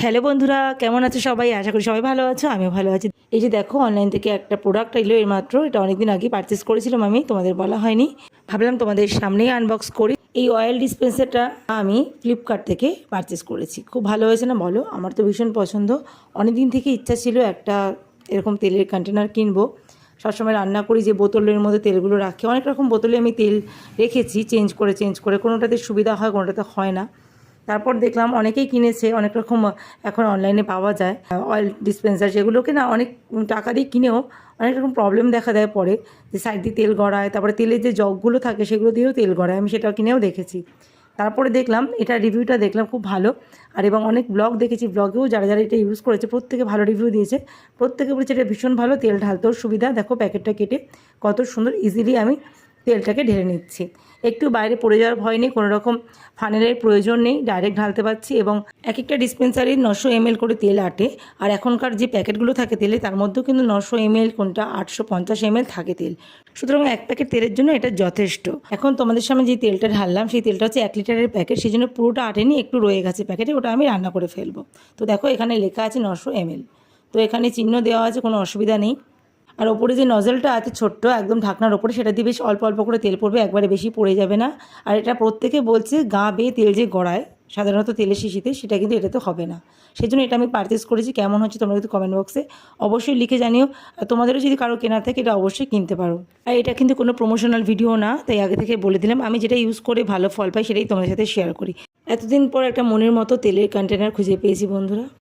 Hello বন্ধুরা, কেমন আছো সবাই? আশা করি সবাই ভালো আছো, আমিও ভালো আছি। এই যে দেখো, অনলাইন থেকে একটা প্রোডাক্ট এলো এর মাত্র। এটা অনেকদিন আগে পারচেস করেছিলাম আমি, তোমাদের বলা হয়নি। ভাবলাম তোমাদের সামনেই আনবক্স করি। এই অয়েল ডিসপেন্সারটা আমি ফ্লিপকার্ট থেকে পারচেস করেছি। খুব ভালো হয়েছে না বলো? আমার তো ভীষণ পছন্দ। অনেকদিন থেকে ইচ্ছা ছিল একটা এরকম তেলের কন্টেনার কিনবো। সবসময় রান্না করি যে বোতলের মধ্যে তেলগুলো রাখি, অনেক রকম বোতলে আমি তেল রেখেছি, চেঞ্জ করে কোনোটাতে সুবিধা হয়, কোনোটাতে হয় না। তারপর দেখলাম অনেকেই কিনেছে, অনেক রকম এখন অনলাইনে পাওয়া যায় অয়েল ডিসপেন্সার, যেগুলোকে না অনেক টাকা দিয়ে কিনেও অনেক রকম প্রবলেম দেখা দেয় পরে, যে সাইড দিয়ে তেল গড়ায়, তারপরে তেলের যে জগগুলো থাকে সেগুলো দিয়েও তেল গড়ায়। আমি সেটাও কিনেও দেখেছি। তারপরে দেখলাম এটা রিভিউটা দেখলাম খুব ভালো। আর এবং অনেক ব্লগ দেখেছি, ব্লগেও যারা যারা এটা ইউজ করেছে প্রত্যেকে ভালো রিভিউ দিয়েছে। প্রত্যেকে বলেছে এটা ভীষণ ভালো, তেল ঢালতেও সুবিধা। দেখো প্যাকেটটা কেটে কত সুন্দর, ইজিলি আমি তেলটাকে ঢেলে নিচ্ছি। একটু বাইরে পড়ে যাওয়ার ভয় নেই, কোনো রকম ফানেলের প্রয়োজন নেই, ডাইরেক্ট ঢালতে পারছি। এবং এক একটা ডিসপেন্সারে 900 ml করে তেল আটে। আর এখনকার যে প্যাকেটগুলো থাকে তেলে, তার মধ্যেও কিন্তু 900 ml, কোনটা 850 ml থাকে তেল। সুতরাং এক প্যাকেট তেলের জন্য এটা যথেষ্ট। এখন তোমাদের সামনে যে তেলটা ঢাললাম, সেই তেলটা হচ্ছে 1 লিটারের প্যাকেট, সেই জন্য পুরোটা আটেনি, একটু রয়ে গেছে প্যাকেটে, ওটা আমি রান্না করে ফেলবো। তো দেখো এখানে লেখা আছে 900 ml, তো এখানে চিহ্ন দেওয়া আছে, কোনো অসুবিধা নেই। আর ওপরে যে নজলটা আছে ছোট্ট একদম ঢাকনার ওপরে, সেটা দিয়ে বেশ অল্প অল্প করে তেল পড়বে, একবারে বেশি পড়ে যাবে না। আর এটা প্রত্যেকে বলছে গা বেয়ে তেল যে গড়ায় সাধারণত তেলের শিশিতে, সেটা কিন্তু এটাতে হবে না। সেই জন্য এটা আমি পারচেস করেছি। কেমন হচ্ছে তোমরা কিন্তু কমেন্ট বক্সে অবশ্যই লিখে জানিও। আর তোমাদেরও যদি কারো কেনার থাকে এটা অবশ্যই কিনতে পারো। আর এটা কিন্তু কোনো প্রমোশনাল ভিডিও না, তাই আগে থেকে বলে দিলাম। আমি যেটা ইউজ করে ভালো ফল পাই সেটাই তোমাদের সাথে শেয়ার করি। এতদিন পর একটা মনের মতো তেলের কন্টেনার খুঁজে পেয়েছি বন্ধুরা।